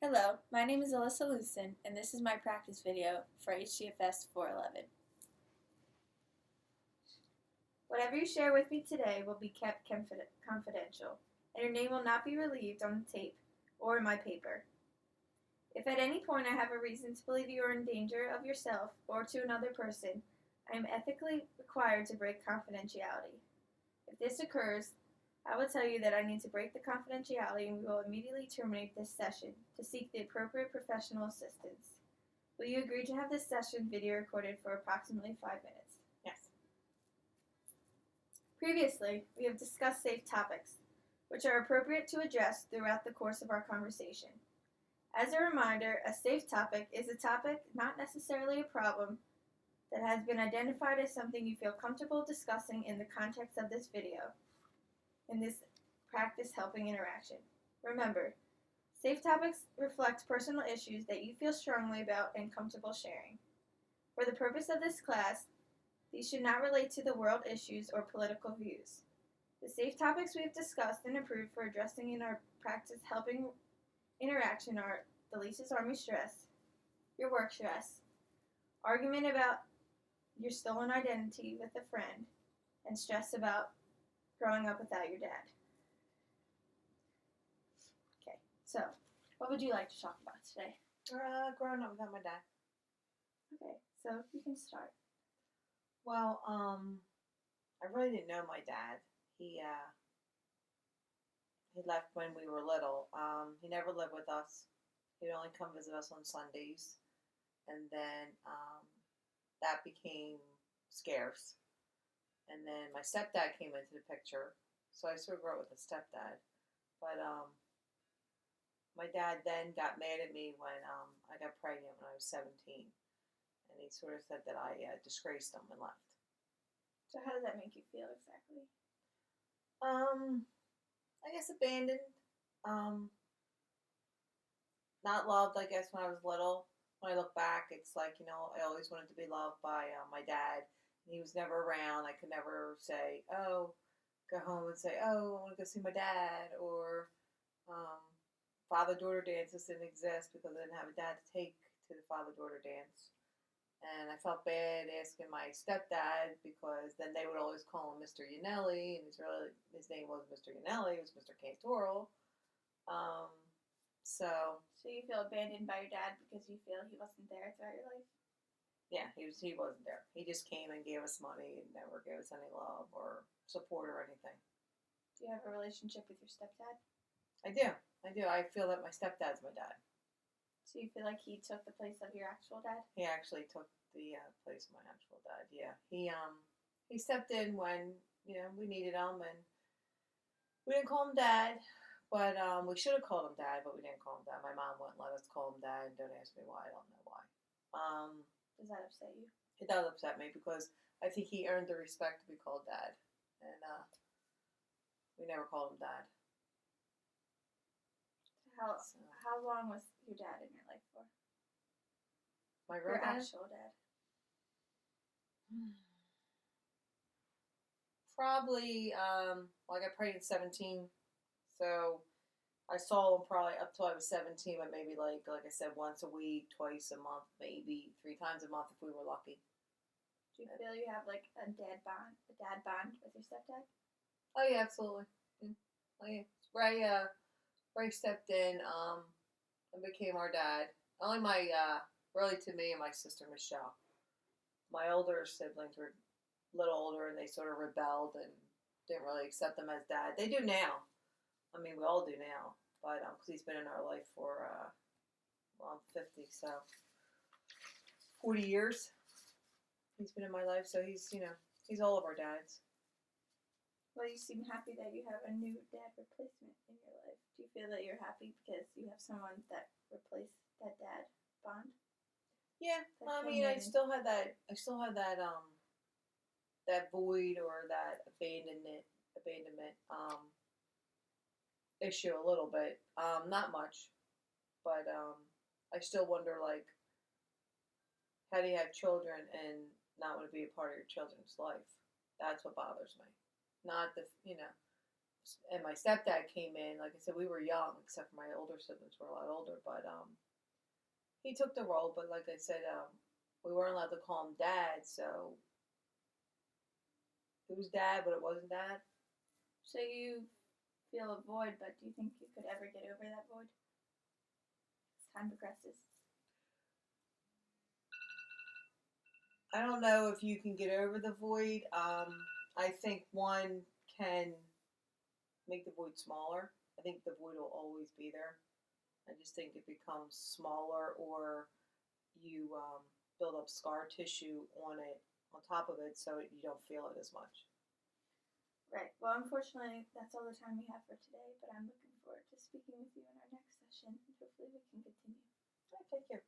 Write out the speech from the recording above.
Hello, my name is Alyssa Loonstyn, and this is my practice video for HDFS 411. Whatever you share with me today will be kept confidential, and your name will not be relieved on the tape or in my paper. If at any point I have a reason to believe you are in danger of yourself or to another person, I am ethically required to break confidentiality. If this occurs, I will tell you that I need to break the confidentiality and we will immediately terminate this session to seek the appropriate professional assistance. Will you agree to have this session video recorded for approximately 5 minutes? Yes. Previously, we have discussed safe topics, which are appropriate to address throughout the course of our conversation. As a reminder, a safe topic is a topic, not necessarily a problem, that has been identified as something you feel comfortable discussing in the context of this video. In this practice helping interaction. Remember, safe topics reflect personal issues that you feel strongly about and comfortable sharing. For the purpose of this class, these should not relate to the world issues or political views. The safe topics we have discussed and approved for addressing in our practice helping interaction are the Lisa's Army stress, your work stress, argument about your stolen identity with a friend, and stress about growing up without your dad. Okay, so what would you like to talk about today? Growing up without my dad. Okay, so you can start. Well, I really didn't know my dad. He left when we were little. He never lived with us. He'd only come visit us on Sundays, and then that became scarce. And then my stepdad came into the picture, so I sort of grew up with a stepdad. But my dad then got mad at me when I got pregnant when I was 17. And he sort of said that I disgraced him and left. So how does that make you feel exactly? I guess abandoned. Not loved, I guess, when I was little. When I look back, it's like, I always wanted to be loved by my dad. He was never around. I could never say, go home and say, I want to go see my dad. Or father-daughter dances didn't exist because I didn't have a dad to take to the father-daughter dance. And I felt bad asking my stepdad because then they would always call him Mr. Yanelli. And his name wasn't Mr. Yanelli. It was Mr. Cantoral. So you feel abandoned by your dad because you feel he wasn't there throughout your life? Yeah, he wasn't there. He just came and gave us money and never gave us any love or support or anything. Do you have a relationship with your stepdad? I do. I feel that my stepdad's my dad. So you feel like he took the place of your actual dad? He actually took the place of my actual dad. Yeah, he stepped in when we needed him, and we didn't call him dad, but we should have called him dad, but we didn't call him dad. My mom wouldn't let us call him dad, and don't ask me why. I don't know why. Does that upset you? It does upset me because I think he earned the respect to be called dad, and we never called him dad. How long was your dad in your life for? My real your dad? Actual dad. Probably, I got pregnant at 17, so I saw him probably up till I was 17, but maybe like I said, once a week, twice a month, maybe 3 times a month if we were lucky. Do you feel you have like a dad bond with your stepdad? Oh yeah, absolutely. Yeah. Oh yeah, Ray stepped in and became our dad. Only really to me and my sister Michelle. My older siblings were a little older and they sort of rebelled and didn't really accept him as dad. They do now. I mean, we all do now. But because he's been in our life for, I'm 50, so 40 years he's been in my life. So he's all of our dads. Well, you seem happy that you have a new dad replacement in your life. Do you feel that you're happy because you have someone that replaced that dad bond? Yeah, I mean, I still had that that void or that abandonment issue a little bit. Not much, but I still wonder, like, how do you have children and not want to be a part of your children's life? That's what bothers me. Not the and my stepdad came in. Like I said, we were young, except for my older siblings were a lot older. But he took the role. But like I said, we weren't allowed to call him dad, so it was dad, but it wasn't dad. So you feel a void, but do you think you could ever get over that void as time progresses? I don't know if you can get over the void. I think one can make the void smaller. I think the void will always be there. I just think it becomes smaller, or you build up scar tissue on it, on top of it, so you don't feel it as much. Right. Well, unfortunately, that's all the time we have for today, but I'm looking forward to speaking with you in our next session, and hopefully we can continue. All right, thank you.